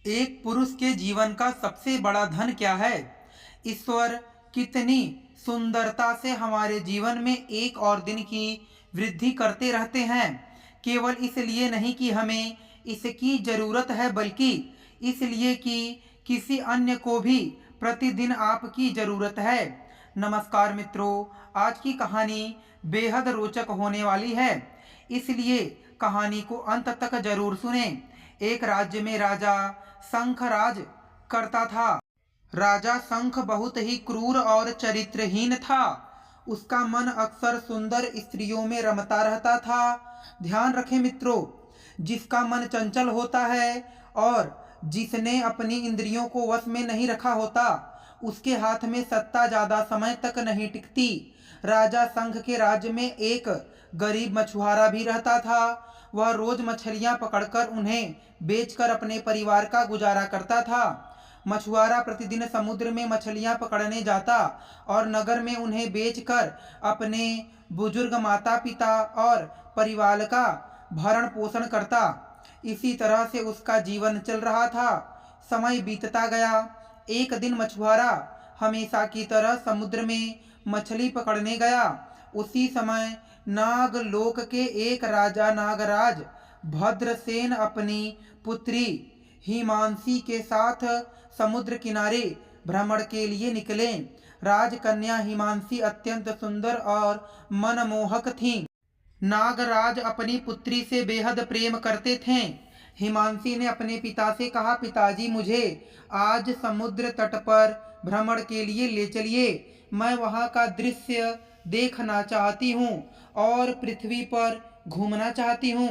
एक पुरुष के जीवन का सबसे बड़ा धन क्या है? ईश्वर कितनी सुंदरता से हमारे जीवन में एक और दिन की वृद्धि करते रहते हैं। केवल इसलिए नहीं कि हमें इसकी जरूरत है, बल्कि इसलिए कि किसी अन्य को भी प्रतिदिन आपकी जरूरत है। नमस्कार मित्रों, आज की कहानी बेहद रोचक होने वाली है, इसलिए कहानी को अंत तक जरूर सुने। एक राज्य में राजा शंख राज करता था। राजा शंख बहुत ही क्रूर और चरित्रहीन था। उसका मन अक्सर सुंदर स्त्रियों में रमता रहता था। ध्यान रखें मित्रों, जिसका मन चंचल होता है और जिसने अपनी इंद्रियों को वश में नहीं रखा होता, उसके हाथ में सत्ता ज्यादा समय तक नहीं टिकती। राजा शंख के राज्य में एक गरीब मछुआरा भी रहता था। वह रोज मछलियां पकड़कर उन्हें बेचकर अपने परिवार का गुजारा करता था। मछुआरा प्रतिदिन समुद्र में मछलियां पकड़ने जाता और नगर में उन्हें बेचकर अपने बुजुर्ग माता पिता और परिवार का भरण पोषण करता। इसी तरह से उसका जीवन चल रहा था। समय बीतता गया। एक दिन मछुआरा हमेशा की तरह समुद्र में मछली पकड़ने गया। उसी समय नागलोक के एक राजा नागराज भद्रसेन अपनी पुत्री हिमांशी के साथ समुद्र किनारे भ्रमण के लिए निकले। राजकन्या हिमांशी अत्यंत सुंदर और मनमोहक थी। नागराज अपनी पुत्री से बेहद प्रेम करते थे। हिमांशी ने अपने पिता से कहा, पिताजी मुझे आज समुद्र तट पर भ्रमण के लिए ले चलिए। मैं वहां का दृश्य देखना चाहती हूँ और पृथ्वी पर घूमना चाहती हूँ।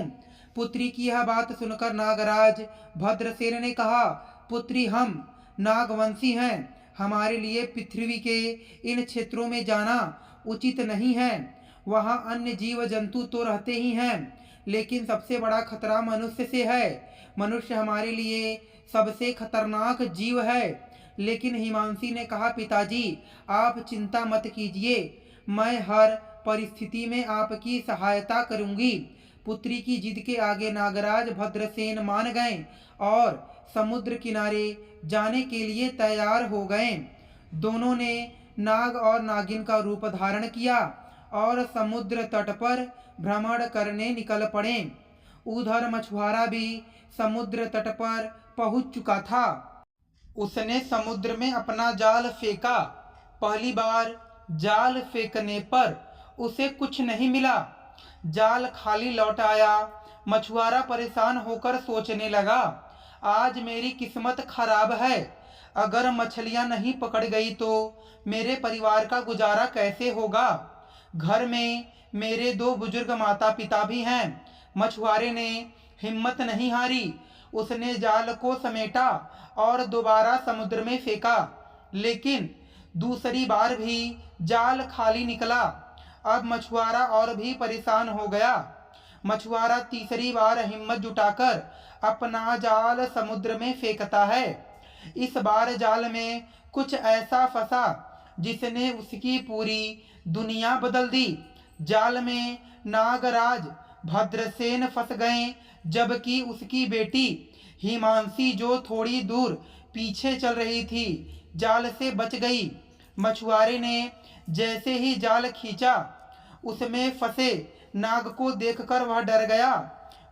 पुत्री की यह बात सुनकर नागराज भद्रसेन ने कहा, पुत्री हम नागवंशी हैं, हमारे लिए पृथ्वी के इन क्षेत्रों में जाना उचित नहीं है। वहाँ अन्य जीव जंतु तो रहते ही हैं, लेकिन सबसे बड़ा खतरा मनुष्य से है। मनुष्य हमारे लिए सबसे खतरनाक जीव है। लेकिन हिमांशी ने कहा, पिताजी आप चिंता मत कीजिए, मैं हर परिस्थिति में आपकी सहायता करूंगी। पुत्री की जिद के आगे नागराज भद्रसेन मान गए और समुद्र किनारे जाने के लिए तैयार हो गए। दोनों ने नाग और नागिन का रूप धारण किया और समुद्र तट पर भ्रमण करने निकल पड़े। उधर मछुआरा भी समुद्र तट पर पहुंच चुका था। उसने समुद्र में अपना जाल फेंका। पहली बार जाल फेंकने पर उसे कुछ नहीं मिला। जाल खाली लौट आया। मछुआरा परेशान होकर सोचने लगा, आज मेरी किस्मत खराब है। अगर मछलियां नहीं पकड़ गई तो मेरे परिवार का गुजारा कैसे होगा। घर में मेरे दो बुजुर्ग माता पिता भी हैं। मछुआरे ने हिम्मत नहीं हारी। उसने जाल को समेटा और दोबारा समुद्र में फेंका, लेकिन दूसरी बार भी जाल खाली निकला। अब मछुआरा और भी परेशान हो गया। मछुआरा तीसरी बार हिम्मत जुटाकर अपना जाल समुद्र में फेंकता है। इस बार जाल में कुछ ऐसा फंसा जिसने उसकी पूरी दुनिया बदल दी। जाल में नागराज भद्रसेन फंस गए, जबकि उसकी बेटी हिमांशी जो थोड़ी दूर पीछे चल रही थी, जाल से बच गई। मछुआरे ने जैसे ही जाल खींचा, उसमें फंसे नाग को देखकर वह डर गया।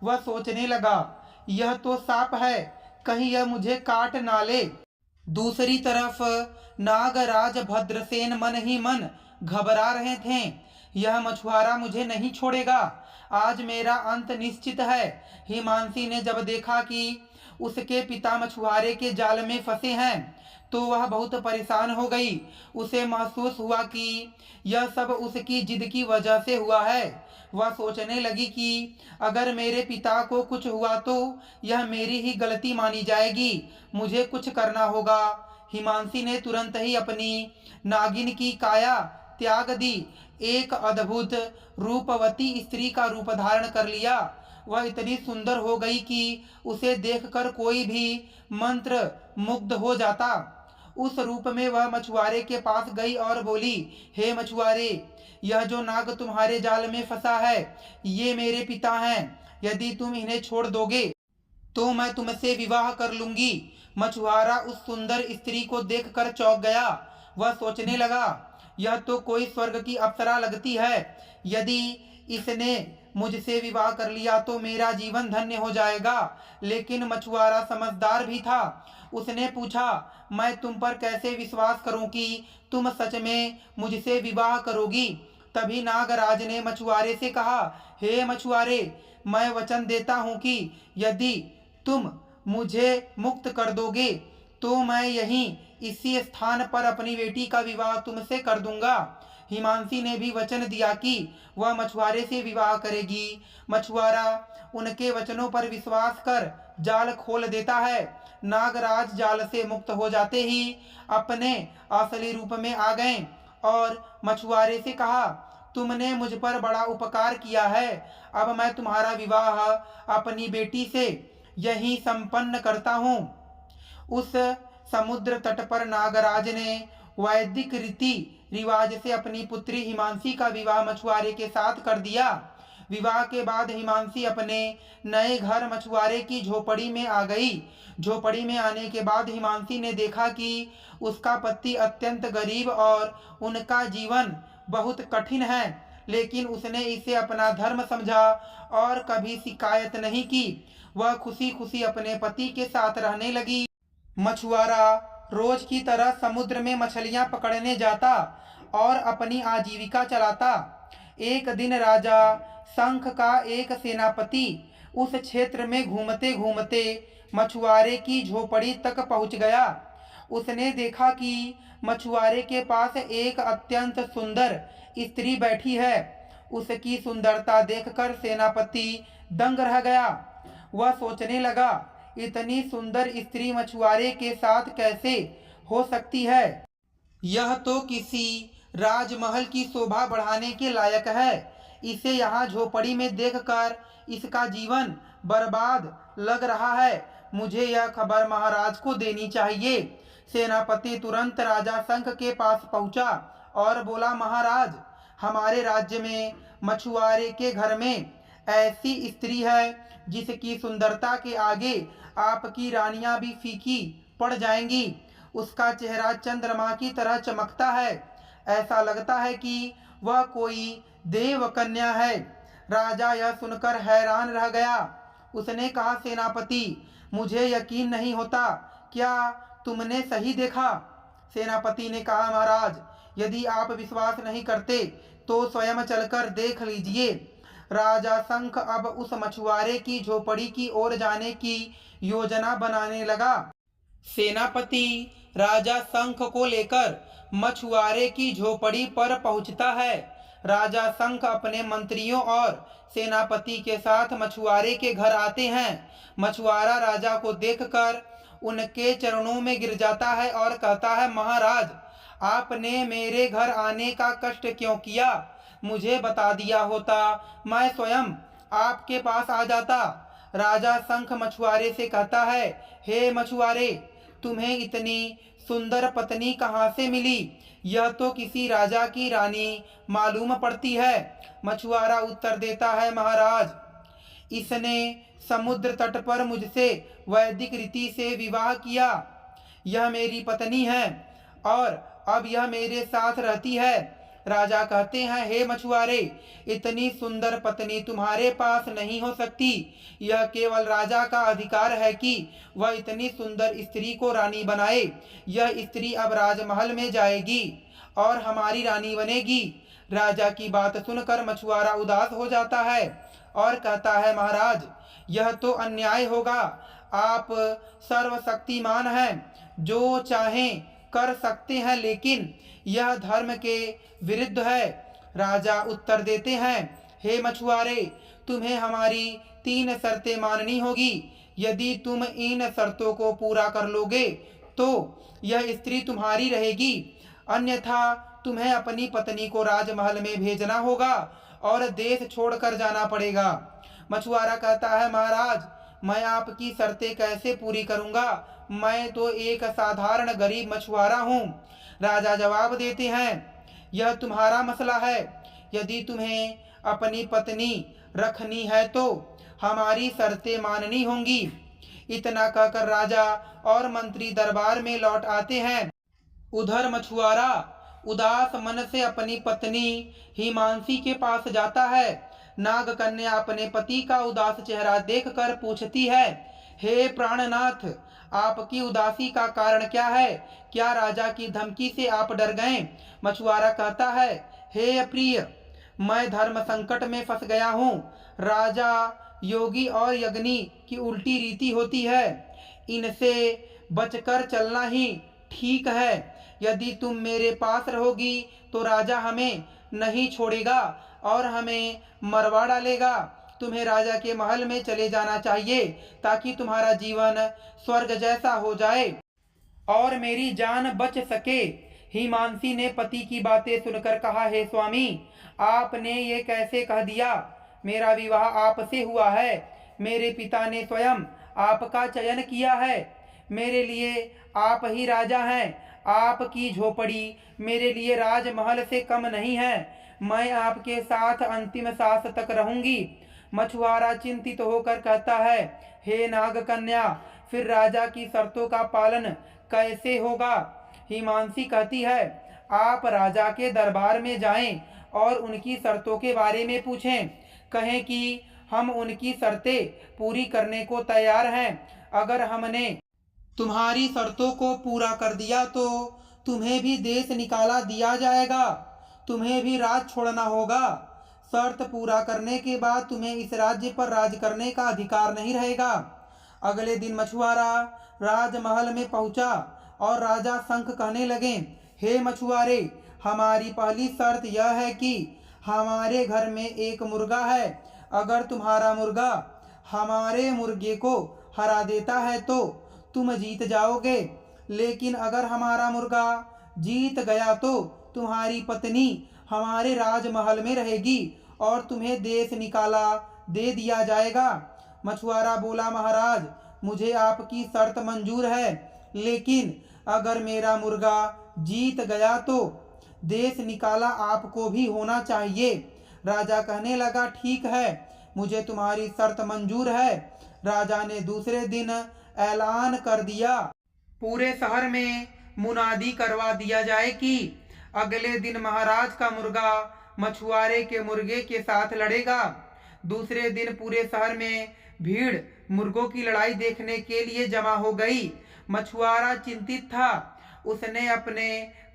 वह सोचने लगा, यह तो सांप है, कहीं यह मुझे काट ना ले। दूसरी तरफ नागराज भद्रसेन मन ही मन घबरा रहे थे। यह मछुआरा मुझे नहीं छोड़ेगा, आज मेरा अंत निश्चित है। हिमांशी ने जब देखा कि उसके पिता मछुआरे के जाल में फंसे हैं, तो वह बहुत परेशान हो गई। उसे महसूस हुआ कि यह सब उसकी जिद की वजह से हुआ है। वह सोचने लगी कि अगर मेरे पिता को कुछ हुआ तो यह मेरी ही गलती मानी जाएगी, मुझे कुछ करना होगा। हिमांशी ने तुरंत ही अपनी नागिन की काया त्याग दी। एक अद्भुत रूपवती स्त्री का रूप धारण कर लिया। वह इतनी सुंदर हो गई कि उसे देखकर कोई भी मंत्र मुग्ध हो जाता। उस रूप में वह मछुआरे के पास गई और बोली, हे मछुआरे, यह जो नाग तुम्हारे जाल में फंसा है, ये मेरे पिता हैं। यदि तुम इन्हें छोड़ दोगे तो मैं तुमसे विवाह कर लूंगी। मछुआरा उस सुंदर स्त्री को देखकर चौंक गया। वह सोचने लगा, यह तो कोई स्वर्ग की अप्सरा लगती है। यदि इसने मुझसे विवाह कर लिया तो मेरा जीवन धन्य हो जाएगा। लेकिन मछुआरा समझदार भी था। उसने पूछा, मैं तुम पर कैसे विश्वास करूं कि तुम सच में मुझसे विवाह करोगी। तभी नागराज ने मछुआरे से कहा, हे मछुआरे, मैं वचन देता हूं कि यदि तुम मुझे मुक्त कर दोगे तो मैं यहीं इसी स्थान पर अपनी बेटी का विवाह तुमसे कर दूंगा। हिमांशी ने भी वचन दिया कि वह मछुआरे से विवाह करेगी। मछुआरा उनके वचनों पर विश्वास कर जाल खोल देता है। नागराज जाल से मुक्त हो जाते ही अपने असली रूप में आ गए और मछुआरे से कहा, तुमने मुझ पर बड़ा उपकार किया है। अब मैं तुम्हारा विवाह अपनी बेटी से यही संपन्न करता हूँ। उस समुद्र तट पर नागराज ने वैदिक रीति रिवाज से अपनी पुत्री हिमांशी का विवाह मछुआरे के साथ कर दिया। विवाह के बाद हिमांशी अपने नए घर मछुआरे की झोपड़ी में आ गई। झोपड़ी में आने के बाद हिमांशी ने देखा कि उसका पति अत्यंत गरीब और उनका जीवन बहुत कठिन है। लेकिन उसने इसे अपना धर्म समझा और कभी शिकायत नहीं की। वह खुशी खुशी अपने पति के साथ रहने लगी। मछुआरा रोज की तरह समुद्र में मछलियां पकड़ने जाता और अपनी आजीविका चलाता। एक दिन राजा शंख का एक सेनापति उस क्षेत्र में घूमते घूमते मछुआरे की झोपड़ी तक पहुंच गया। उसने देखा कि मछुआरे के पास एक अत्यंत सुंदर स्त्री बैठी है। उसकी सुंदरता देखकर सेनापति दंग रह गया। वह सोचने लगा, इतनी सुंदर स्त्री मछुआरे के साथ कैसे हो सकती है। यह तो किसी राजमहल की शोभा बढ़ाने के लायक है। इसे यहाँ झोपड़ी में देखकर इसका जीवन बर्बाद लग रहा है। मुझे यह खबर महाराज को देनी चाहिए। सेनापति तुरंत राजा शंख के पास पहुंचा और बोला, महाराज, हमारे राज्य में मछुआरे के घर में ऐसी स्त्री है जिसकी सुंदरता के आगे आपकी रानियां भी फीकी पड़ जाएंगी। उसका चेहरा चंद्रमा की तरह चमकता है। ऐसा लगता है कि वह कोई देव कन्या है। राजा यह सुनकर हैरान रह गया। उसने कहा, सेनापति, मुझे यकीन नहीं होता, क्या तुमने सही देखा। सेनापति ने कहा, महाराज, यदि आप विश्वास नहीं करते तो स्वयं चलकर देख लीजिए। राजा शंख अब उस मछुआरे की झोपड़ी की ओर जाने की योजना बनाने लगा। सेनापति राजा शंख को लेकर मछुआरे की झोपड़ी पर पहुंचता है। राजा शंख अपने मंत्रियों और सेनापति के साथ मछुआरे के घर आते हैं। मछुआरा राजा को देखकर उनके चरणों में गिर जाता है और कहता है, महाराज, आपने मेरे घर आने का कष्ट क्यों किया। मुझे बता दिया होता, मैं स्वयं आपके पास आ जाता। राजा शंख मछुआरे से कहता है, हे मछुआरे, तुम्हें इतनी सुंदर पत्नी कहाँ से मिली। यह तो किसी राजा की रानी मालूम पड़ती है। मछुआरा उत्तर देता है, महाराज, इसने समुद्र तट पर मुझसे वैदिक रीति से विवाह किया। यह मेरी पत्नी है और अब यह मेरे साथ रहती है। राजा कहते हैं, हे मछुआरे, इतनी सुंदर पत्नी तुम्हारे पास नहीं हो सकती। यह केवल राजा का अधिकार है कि वह इतनी सुंदर स्त्री को रानी बनाए। यह स्त्री अब राजमहल में जाएगी और हमारी रानी बनेगी। राजा की बात सुनकर मछुआरा उदास हो जाता है और कहता है, महाराज, यह तो अन्याय होगा। आप सर्वशक्तिमान हैं, जो चाहें कर सकते हैं, लेकिन यह धर्म के विरुद्ध है। राजा उत्तर देते हैं, हे मछुआरे, तुम्हें हमारी 3 शर्तें माननी होगी। यदि तुम इन शर्तों को पूरा कर लोगे तो यह स्त्री तुम्हारी रहेगी, अन्यथा तुम्हें अपनी पत्नी को राजमहल में भेजना होगा और देश छोड़कर जाना पड़ेगा। मछुआरा कहता है, महाराज, मैं आपकी शर्तें कैसे पूरी करूंगा। मैं तो एक साधारण गरीब मछुआरा हूँ। राजा जवाब देते हैं, यह तुम्हारा मसला है। यदि तुम्हें अपनी पत्नी रखनी है तो हमारी शर्तें माननी होंगी। इतना कहकर राजा और मंत्री दरबार में लौट आते हैं। उधर मछुआरा उदास मन से अपनी पत्नी हिमांशी के पास जाता है। नाग कन्या अपने पति का उदास चेहरा देखकर पूछती है, हे प्राणनाथ, आपकी उदासी का कारण क्या है? क्या राजा की धमकी से आप डर गए? मछुआरा कहता है, हे प्रिय, मैं धर्म संकट में फंस गया हूँ। राजा, योगी और यज्ञी की उल्टी रीति होती है, इनसे बचकर चलना ही ठीक है। यदि तुम मेरे पास रहोगी तो राजा हमें नहीं छोड़ेगा और हमें मरवा डालेगा। तुम्हें राजा के महल में चले जाना चाहिए ताकि तुम्हारा जीवन स्वर्ग जैसा हो जाए और मेरी जान बच सके। हिमांशी ने पति की बातें सुनकर कहा, हे स्वामी, आपने ये कैसे कह दिया? मेरा विवाह आपसे हुआ है। मेरे पिता ने स्वयं आपका चयन किया है। मेरे लिए आप ही राजा हैं। आपकी झोपड़ी मेरे लिए राजमहल से कम नहीं है। मैं आपके साथ अंतिम सांस तक रहूंगी। मछुआरा चिंतित होकर कहता है, हे नाग कन्या, फिर राजा की शर्तों का पालन कैसे होगा? हिमांशी कहती है, आप राजा के दरबार में जाएं और उनकी शर्तों के बारे में पूछें। कहें कि हम उनकी शर्तें पूरी करने को तैयार हैं। अगर हमने तुम्हारी शर्तों को पूरा कर दिया तो तुम्हें भी देश निकाला दिया जाएगा, तुम्हें भी राज छोड़ना होगा। शर्त पूरा करने के बाद तुम्हें इस राज्य पर राज करने का अधिकार नहीं रहेगा। अगले दिन मछुआरा राजमहल में पहुंचा और राजा शंख कहने लगे, हे मछुआरे, हमारी पहली शर्त यह है कि हमारे घर में एक मुर्गा है। अगर तुम्हारा मुर्गा हमारे मुर्गे को हरा देता है तो तुम जीत जाओगे, लेकिन अगर हमारा मुर्गा जीत गया तो तुम्हारी पत्नी हमारे राजमहल में रहेगी और तुम्हें देश निकाला दे दिया जाएगा। मछुआरा बोला, महाराज, मुझे आपकी शर्त मंजूर है, लेकिन अगर मेरा मुर्गा जीत गया तो देश निकाला आपको भी होना चाहिए। राजा कहने लगा, ठीक है, मुझे तुम्हारी शर्त मंजूर है। राजा ने दूसरे दिन ऐलान कर दिया, पूरे शहर में मुनादी करवा दिया जाए कि अगले दिन महाराज का मुर्गा मछुआरे के मुर्गे के साथ लड़ेगा। दूसरे दिन पूरे शहर में भीड़ मुर्गों की लड़ाई देखने के लिए जमा हो गई। मछुआरा चिंतित था। उसने अपने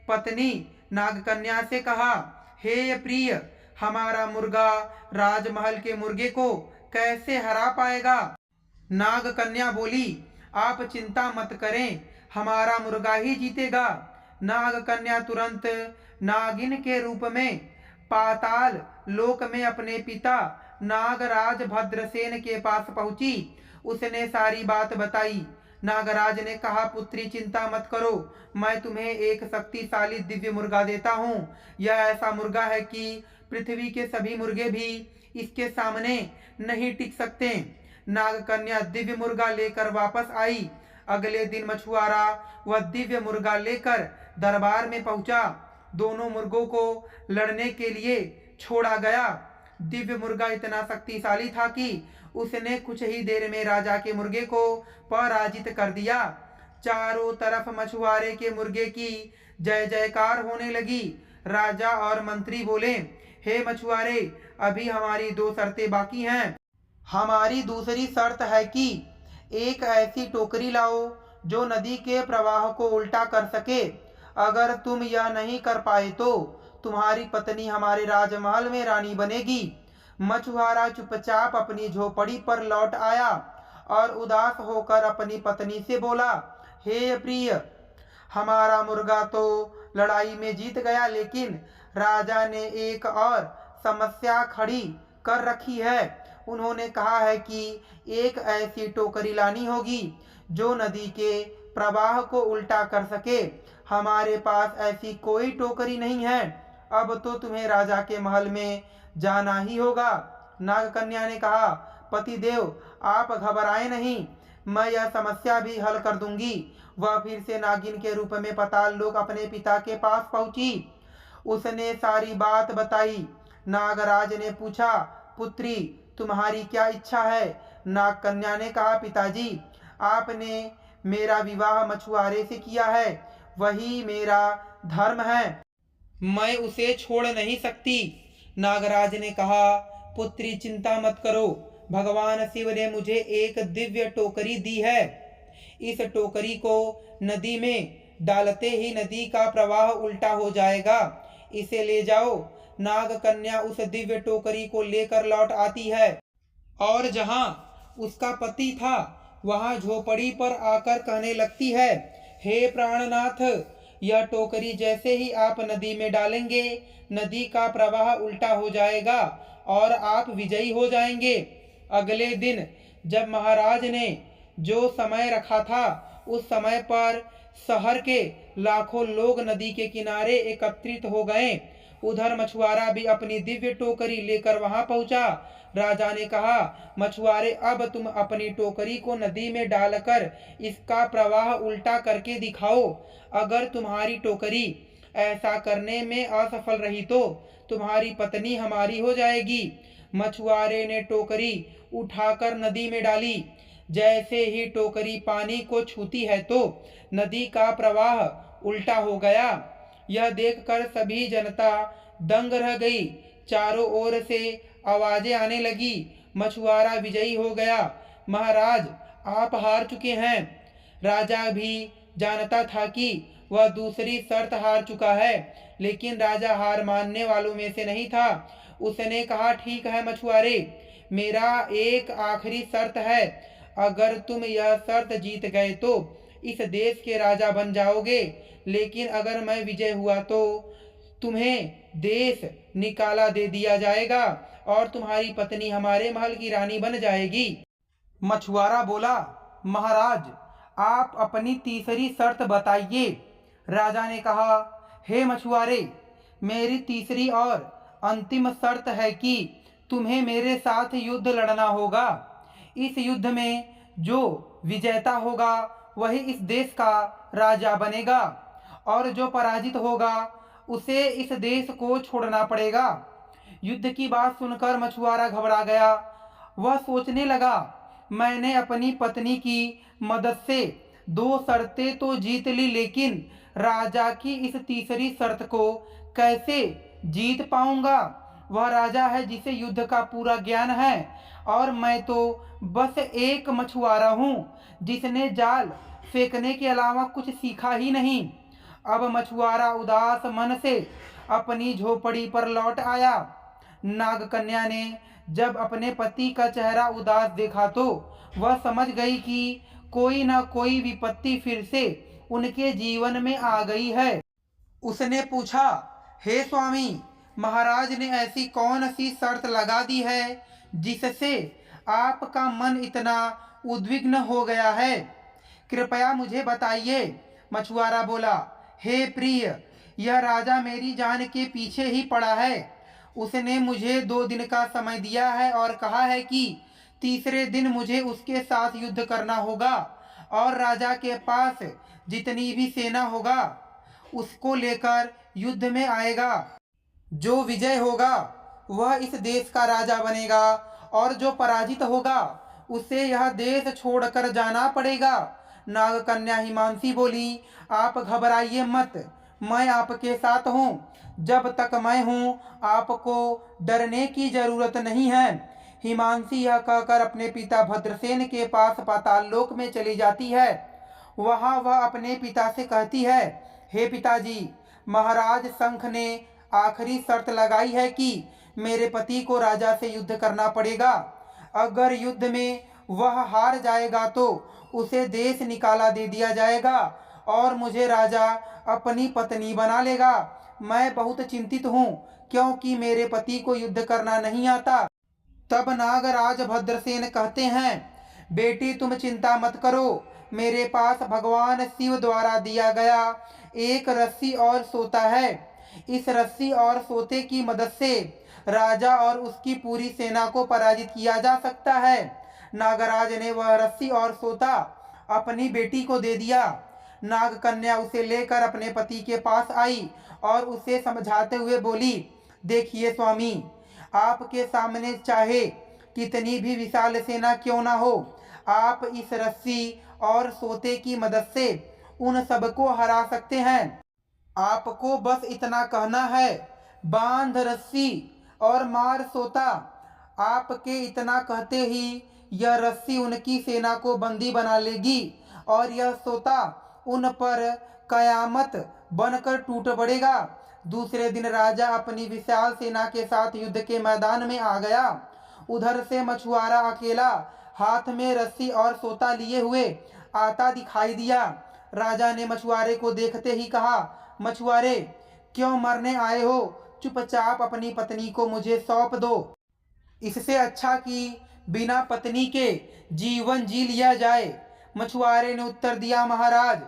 पत्नी नागकन्या से कहा, हे प्रिय, हमारा मुर्गा राजमहल के मुर्गे को कैसे हरा पाएगा? नागकन्या बोली, आप चिंता मत करें, हमारा मुर्गा ही जीतेगा। नागकन्या तुरंत नागिन के रूप में पाताल लोक में अपने पिता नागराज भद्रसेन के पास पहुंची। उसने सारी बात बताई। नागराज ने कहा, पुत्री, चिंता मत करो, मैं तुम्हें एक शक्तिशाली दिव्य मुर्गा देता हूँ। यह ऐसा मुर्गा है कि पृथ्वी के सभी मुर्गे भी इसके सामने नहीं टिक सकते। नागकन्या दिव्य मुर्गा लेकर वापस आई। अगले दिन मछुआरा वह दिव्य मुर्गा लेकर दरबार में पहुंचा। दोनों मुर्गों को लड़ने के लिए छोड़ा गया। दिव्य मुर्गा इतना शक्तिशाली था कि उसने कुछ ही देर में राजा के मुर्गे को पराजित कर दिया। चारों तरफ मछुआरे के मुर्गे की जय जयकार होने लगी। राजा और मंत्री बोले, हे मछुआरे, अभी हमारी 2 शर्तें बाकी हैं। हमारी दूसरी शर्त है कि एक ऐसी टोकरी लाओ जो नदी के प्रवाह को उल्टा कर सके। अगर तुम यह नहीं कर पाए तो तुम्हारी पत्नी हमारे राजमहल में रानी बनेगी। मछुआरा चुपचाप अपनी झोपड़ी पर लौट आया और उदास होकर अपनी पत्नी से बोला, हे प्रिय, हमारा मुर्गा तो लड़ाई में जीत गया, लेकिन राजा ने एक और समस्या खड़ी कर रखी है। उन्होंने कहा है कि एक ऐसी टोकरी लानी होगी जो नदी के प्रवाह को उल्टा कर सके। हमारे पास ऐसी कोई टोकरी नहीं है। अब तो तुम्हें राजा के महल में जाना ही होगा। नागकन्या ने कहा, पतिदेव, आप घबराएं नहीं, मैं यह समस्या भी हल कर दूंगी। वह फिर से नागिन के रूप में पाताल लोक अपने पिता के पास पहुंची। उसने सारी बात बताई। नागराज ने पूछा, पुत्री, तुम्हारी क्या इच्छा है? नागकन्या ने कहा, पिताजी, आपने मेरा विवाह मछुआरे से किया है, वही मेरा धर्म है, मैं उसे छोड़ नहीं सकती। नागराज ने कहा, पुत्री चिंता मत करो, भगवान शिव ने मुझे एक दिव्य टोकरी दी है। इस टोकरी को नदी में डालते ही नदी का प्रवाह उल्टा हो जाएगा, इसे ले जाओ। नाग कन्या उस दिव्य टोकरी को लेकर लौट आती है और जहाँ उसका पति था वहाँ झोपड़ी पर आकर कहने लगती है, हे प्राणनाथ, यह टोकरी जैसे ही आप नदी में डालेंगे नदी का प्रवाह उल्टा हो जाएगा और आप विजयी हो जाएंगे। अगले दिन जब महाराज ने जो समय रखा था उस समय पर शहर के लाखों लोग नदी के किनारे एकत्रित हो गए। उधर मछुआरा भी अपनी दिव्य टोकरी लेकर वहां पहुंचा। राजा ने कहा, मछुआरे, अब तुम अपनी टोकरी को नदी में डालकर इसका प्रवाह उल्टा करके दिखाओ। अगर तुम्हारी टोकरी ऐसा करने में असफल रही तो तुम्हारी पत्नी हमारी हो जाएगी। मछुआरे ने टोकरी उठाकर नदी में डाली। जैसे ही टोकरी पानी को छूती है तो नदी का प्रवाह उल्टा हो गया। यह देखकर सभी जनता दंग रह गई। चारों ओर से आवाजें आने लगी, मछुआरा विजयी हो गया, महाराज आप हार चुके हैं। राजा भी जानता था कि वह दूसरी शर्त हार चुका है, लेकिन राजा हार मानने वालों में से नहीं था। उसने कहा, ठीक है मछुआरे, मेरा एक आखिरी शर्त है, अगर तुम यह शर्त जीत गए तो इस देश के राजा बन जाओगे, लेकिन अगर मैं विजय हुआ तो तुम्हें देश निकाला दे दिया जाएगा और तुम्हारी पत्नी हमारे महल की रानी बन जाएगी। मछुआरा बोला, महाराज आप अपनी तीसरी शर्त बताइए। राजा ने कहा, हे मछुआरे, मेरी तीसरी और अंतिम शर्त है कि तुम्हें मेरे साथ युद्ध लड़ना होगा। इस युद्ध में जो विजेता होगा वही इस देश का राजा बनेगा और जो पराजित होगा उसे इस देश को छोड़ना पड़ेगा। युद्ध की बात सुनकर मछुआरा घबरा गया। वह सोचने लगा, मैंने अपनी पत्नी की मदद से 2 शर्तें तो जीत ली, लेकिन राजा की इस तीसरी शर्त को कैसे जीत पाऊंगा। वह राजा है जिसे युद्ध का पूरा ज्ञान है और मैं तो बस एक मछुआरा हूँ जिसने जाल फेंकने के अलावा कुछ सीखा ही नहीं। अब मछुआरा उदास मन से अपनी झोपड़ी पर लौट आया। नागकन्या ने जब अपने पति का चेहरा उदास देखा तो वह समझ गई कि कोई न कोई विपत्ति फिर से उनके जीवन में आ गई है। उसने पूछा, हे स्वामी, महाराज ने ऐसी कौन सी शर्त लगा दी है जिससे आपका मन इतना उद्विग्न हो गया है, कृपया मुझे बताइए। मछुआरा बोला, हे प्रिय, यह राजा मेरी जान के पीछे ही पड़ा है। उसने मुझे 2 दिन का समय दिया है और कहा है कि तीसरे दिन मुझे उसके साथ युद्ध करना होगा और राजा के पास जितनी भी सेना होगा उसको लेकर युद्ध में आएगा। जो विजय होगा वह इस देश का राजा बनेगा और जो पराजित होगा उसे यह देश छोड़कर जाना पड़ेगा। नागकन्या हिमांशी बोली, आप घबराइए मत, मैं आपके साथ हूँ। जब तक मैं हूँ आपको डरने की जरूरत नहीं है। हिमांशी यह कहकर अपने पिता भद्रसेन के पास पाताल लोक में चली जाती है। वहाँ वह अपने पिता से कहती है, हे पिताजी, महाराज शंख ने आखिरी शर्त लगाई है कि मेरे पति को राजा से युद्ध करना पड़ेगा। अगर युद्ध में वह हार जाएगा तो उसे देश निकाला दे दिया जाएगा और मुझे राजा अपनी पत्नी बना लेगा। मैं बहुत चिंतित हूँ क्योंकि मेरे पति को युद्ध करना नहीं आता। तब नागराज भद्रसेन कहते हैं, बेटी तुम चिंता मत करो, मेरे पास भगवान शिव द्वारा दिया गया एक रस्सी और सोता है। इस रस्सी और सोते की मदद से राजा और उसकी पूरी सेना को पराजित किया जा सकता है। नागराज ने वह रस्सी और सोता अपनी बेटी को दे दिया। नागकन्या उसे लेकर अपने पति के पास आई और उसे समझाते हुए बोली, देखिए स्वामी, आपके सामने चाहे कितनी भी विशाल सेना क्यों ना हो, आप इस रस्सी और सोते की मदद से उन सबको हरा सकते हैं। आपको बस इतना कहना है, बांध रस्सी और मार सोता। आपके इतना कहते ही यह रस्सी उनकी सेना को बंदी बना लेगी और यह सोता उन पर कयामत बनकर टूट पड़ेगा। दूसरे दिन राजा अपनी विशाल सेना के साथ युद्ध के मैदान में आ गया। उधर से मछुआरा अकेला हाथ में रस्सी और सोता लिए हुए आता दिखाई दिया। राजा ने मछुआरे को देखते ही कहा, मछुआरे, क्यों मरने आए हो? चुपचाप अपनी पत्नी को मुझे सौंप दो। इससे अच्छा कि बिना पत्नी के जीवन जी लिया जाए। मछुआरे ने उत्तर दिया, महाराज,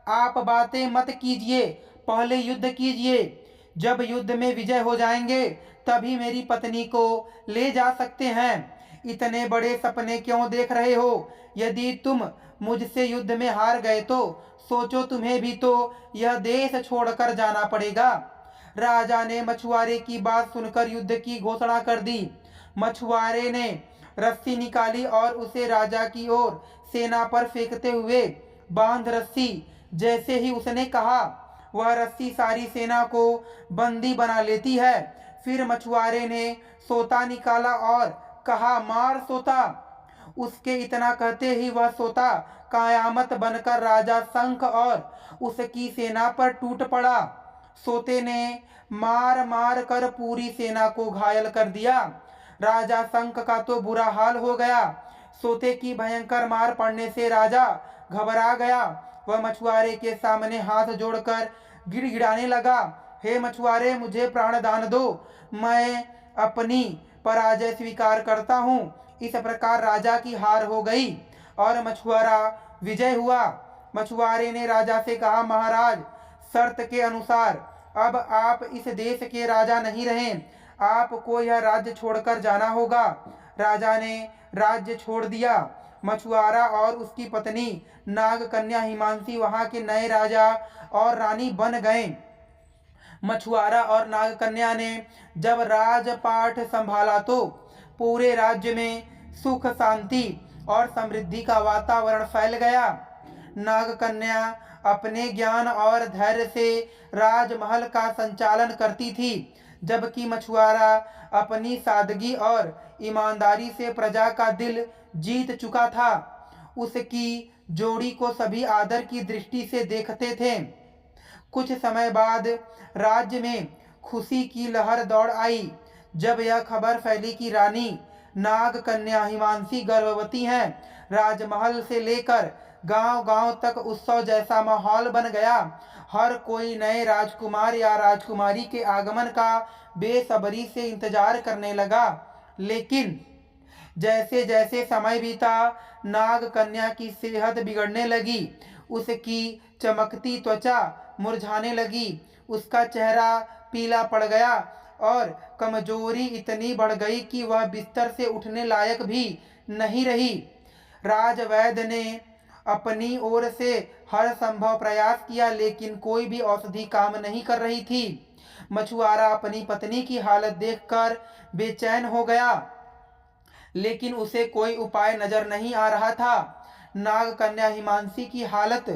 आप बातें मत कीजिए, पहले युद्ध कीजिए। जब युद्ध में विजय हो जाएंगे तभी मेरी पत्नी को ले जा सकते हैं। इतने बड़े सपने क्यों देख रहे हो? यदि तुम मुझसे युद्ध में हार गए तो सोचो, तुम्हें भी तो यह देश छोड़कर जाना पड़ेगा। राजा ने मछुआरे की बात सुनकर युद्ध की घोषणा कर दी। मछुआरे ने रस्सी निकाली और उसे राजा की ओर सेना पर फेंकते हुए बांध रस्सी। जैसे ही उसने कहा, वह रस्सी सारी सेना को बंदी बना लेती है। फिर मछुआरे ने सोता निकाला और कहा, मार सोता। उसके इतना कहते ही वह सोता कयामत बनकर राजा शंख और उसकी सेना पर टूट पड़ा। सोते ने मार मार कर पूरी सेना को घायल कर दिया। राजा शंख का तो बुरा हाल हो गया। सोते की भयंकर मार पड़ने से राजा घबरा गया। वह मछुआरे के सामने हाथ जोड़कर गिड़गिड़ाने लगा, हे मछुआरे, मुझे प्राण दान दो, मैं अपनी पराजय स्वीकार करता हूँ। इस प्रकार राजा की हार हो गई और मछुआरा विजय हुआ। मछुआरे ने राजा से कहा, महाराज, शर्त के अनुसार अब आप इस देश के राजा नहीं रहे, आपको यह राज्य छोड़कर जाना होगा। राजा ने राज्य छोड़ दिया। मछुआरा और उसकी पत्नी नागकन्या हिमांशी वहां के नए राजा और रानी बन गए। मछुआरा और नागकन्या ने जब राजपाट संभाला तो पूरे राज्य में सुख, शांति और समृद्धि का वातावरण फैल गया। नागकन्या अपने ज्ञान और धैर्य से राजमहल का संचालन करती थी, जबकि मछुआरा अपनी सादगी और ईमानदारी से प्रजा का दिल जीत चुका था। उसकी जोड़ी को सभी आदर की दृष्टि से देखते थे। कुछ समय बाद राज्य में खुशी की लहर दौड़ आई जब यह खबर फैली कि रानी नागकन्या हिमांशी गर्भवती हैं। राजमहल से लेकर गांव-गांव तक उत्सव जैसा माहौल बन गया। हर कोई नए राजकुमार या राजकुमारी के आगमन का बेसब्री से इंतजार करने लगा। लेकिन जैसे जैसे समय बीता, नागकन्या की सेहत बिगड़ने लगी। उसकी चमकती त्वचा मुरझाने लगी, उसका चेहरा पीला पड़ गया और कमजोरी इतनी बढ़ गई कि वह बिस्तर से उठने लायक भी नहीं रही। राजवैद्य ने अपनी ओर से हर संभव प्रयास किया, लेकिन कोई भी औषधि काम नहीं कर रही थी। मछुआरा अपनी पत्नी की हालत देखकर बेचैन हो गया, लेकिन उसे कोई उपाय नजर नहीं आ रहा था। नागकन्या हिमांशी की हालत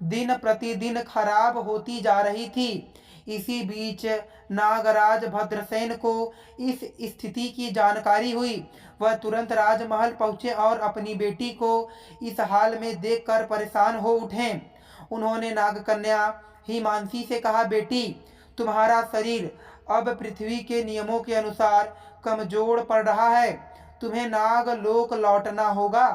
दिन प्रतिदिन खराब होती जा रही थी। इसी बीच नागराज भद्रसेन को इस स्थिति की जानकारी हुई। वह तुरंत राजमहल पहुंचे और अपनी बेटी को इस हाल में देखकर परेशान हो उठे। उन्होंने नागकन्या हिमांशी से कहा, बेटी, तुम्हारा शरीर अब पृथ्वी के नियमों के अनुसार कमजोर पड़ रहा है। तुम्हें नागलोक लौटना होगा।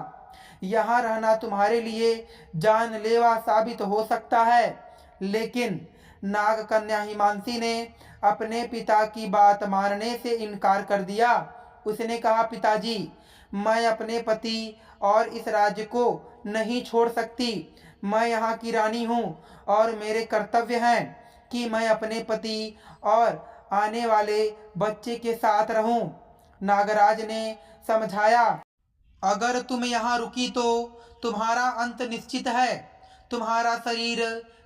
यहाँ रहना तुम्हारे लिए जानलेवा साबित हो सकता है। लेकिन नागकन्या हिमांशी ने अपने पिता की बात मानने से इनकार कर दिया। उसने कहा, पिताजी, मैं अपने पति और इस राज्य को नहीं छोड़ सकती। मैं यहाँ की रानी हूँ और मेरे कर्तव्य हैं कि मैं अपने पति और आने वाले बच्चे के साथ रहूं। नागराज ने समझाया, अगर तुम यहाँ रुकी तो तुम्हारा अंत निश्चित है। तुम्हारा शरीर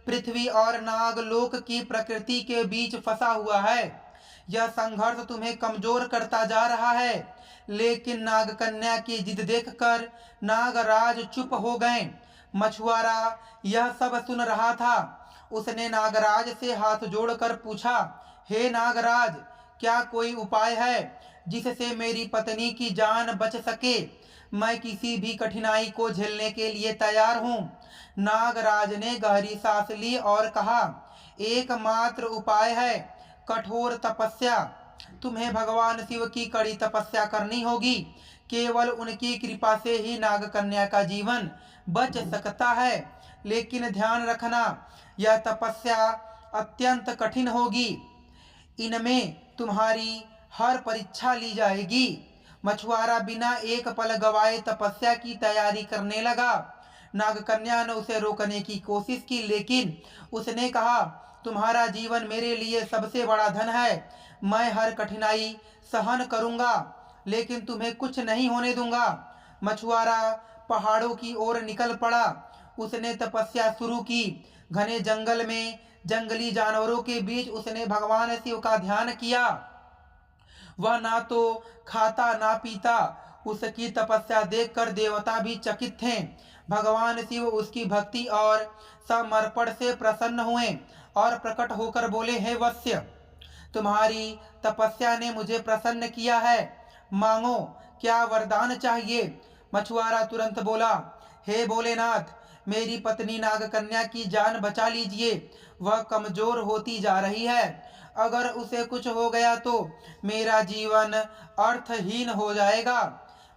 पृथ्वी और नागलोक की प्रकृति के बीच फंसा हुआ है। यह संघर्ष तुम्हें कमजोर करता जा रहा है। लेकिन नागकन्या की जिद देखकर नागराज चुप हो गए। मछुआरा यह सब सुन रहा था। उसने नागराज से हाथ जोड़कर पूछा, हे नागराज, क्या कोई उपाय है जिससे मेरी पत्नी की जान बच सके? मैं किसी भी कठिनाई को झेलने के लिए तैयार हूँ। नागराज ने गहरी सांस ली और कहा, एकमात्र उपाय है कठोर तपस्या। तुम्हें भगवान शिव की कड़ी तपस्या करनी होगी। केवल उनकी कृपा से ही नागकन्या का जीवन बच सकता है। लेकिन ध्यान रखना, यह तपस्या अत्यंत कठिन होगी। इनमें तुम्हारी हर परीक्षा ली जाएगी। मछुआरा बिना एक पल गवाए तपस्या की तैयारी करने लगा। नागकन्या ने उसे रोकने की कोशिश की, लेकिन उसने कहा, तुम्हारा जीवन मेरे लिए सबसे बड़ा धन है। मैं हर कठिनाई सहन करूंगा, लेकिन तुम्हें कुछ नहीं होने दूंगा। मछुआरा पहाड़ों की ओर निकल पड़ा। उसने तपस्या शुरू की। घने जंगल में जंगली जानवरों के बीच उसने भगवान शिव का ध्यान किया। वह ना तो खाता ना पीता। उसकी तपस्या देखकर देवता भी चकित थे। भगवान शिव उसकी भक्ति और समर्पण से प्रसन्न हुए और प्रकट होकर बोले, हे वत्स्य, तुम्हारी तपस्या ने मुझे प्रसन्न किया है। मांगो, क्या वरदान चाहिए? मछुआरा तुरंत बोला, हे भोलेनाथ, मेरी पत्नी नागकन्या की जान बचा लीजिए। वह कमजोर होती जा रही है। अगर उसे कुछ हो गया तो मेरा जीवन अर्थहीन हो जाएगा।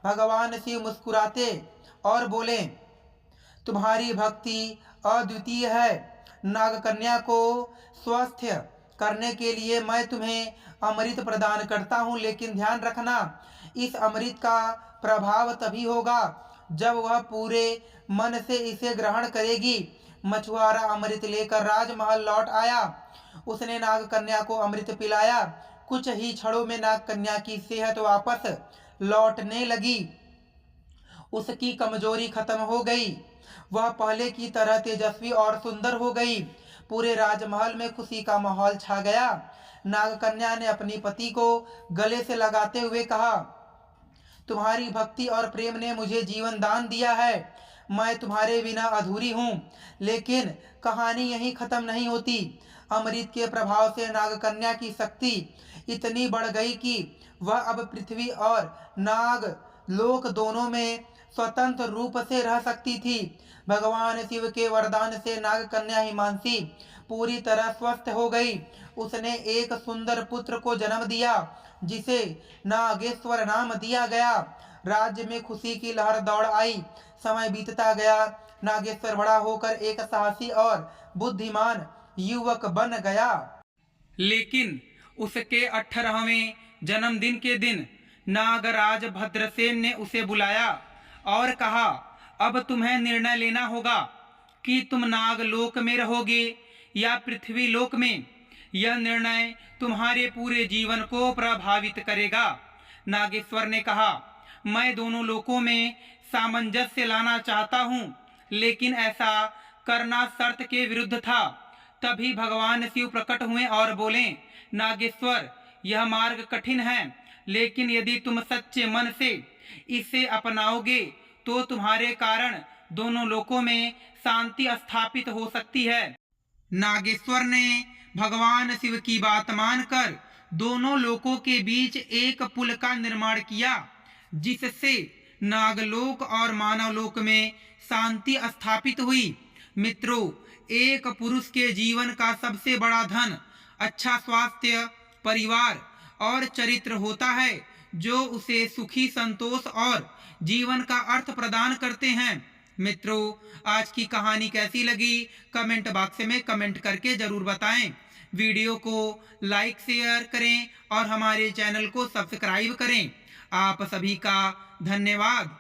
भगवान शिव मुस्कुराते और बोले, तुम्हारी भक्ति अद्वितीय है। नागकन्या को स्वस्थ करने के लिए मैं तुम्हें अमृत प्रदान करता हूँ, लेकिन ध्यान रखना, इस अमृत का प्रभाव तभी होगा जब वह पूरे मन से इसे ग्रहण करेगी। मछुआरा अमृत लेकर राजमहल लौट आया। उसने नागकन्या को अमृत पिलाया। कुछ ही क्षणों में नागकन्या की सेहत वापस लौटने लगी। उसकी कमजोरी खत्म हो गई। वह पहले की तरह तेजस्वी और सुंदर हो गई। पूरे राजमहल में खुशी का माहौल छा गया। नागकन्या ने अपनी पति को गले से लगाते हुए कहा, तुम्हारी भक्ति और प्रेम ने मुझे जीवन दान दिया है। मैं तुम्हारे बिना अधूरी हूँ। लेकिन कहानी यहीं खत्म नहीं होती। अमृत के प्रभाव से नागकन्या की शक्ति इतनी बढ़ गई कि वह अब पृथ्वी और नाग लोक दोनों में स्वतंत्र रूप से रह सकती थी। भगवान शिव के वरदान से नागकन्या हिमांशी पूरी तरह स्वस्थ हो गई। उसने एक सुंदर पुत्र को जन्म दिया, जिसे नागेश्वर नाम दिया गया। राज्य में खुशी की लहर दौड़ आई। समय बीतता गया। नागेश्वर बड़ा होकर एक साहसी और बुद्धिमान युवक बन गया। लेकिन उसके 18वें जन्मदिन के दिन नागराज भद्रसेन ने उसे बुलाया और कहा, अब तुम्हें निर्णय लेना होगा कि तुम नागलोक में रहोगे या पृथ्वी लोक में। यह निर्णय तुम्हारे पूरे जीवन को प्रभावित करेगा। नागेश्वर ने कहा, मैं दोनों लोकों में सामंजस्य लाना चाहता हूँ, लेकिन ऐसा करना शर्त के विरुद्ध था। तभी भगवान शिव प्रकट हुए और बोले, नागेश्वर, यह मार्ग कठिन है, लेकिन यदि तुम सच्चे मन से इसे अपनाओगे तो तुम्हारे कारण दोनों लोकों में शांति स्थापित हो सकती है। नागेश्वर ने भगवान शिव की बात मानकर दोनों लोकों के बीच एक पुल का निर्माण किया, जिससे नागलोक और मानवलोक में शांति स्थापित हुई। मित्रों, एक पुरुष के जीवन का सबसे बड़ा धन अच्छा स्वास्थ्य, परिवार और चरित्र होता है, जो उसे सुखी, संतोष और जीवन का अर्थ प्रदान करते हैं। मित्रों, आज की कहानी कैसी लगी कमेंट बॉक्स में कमेंट करके जरूर बताएं। वीडियो को लाइक शेयर करें और हमारे चैनल को सब्सक्राइब करें। आप सभी का धन्यवाद।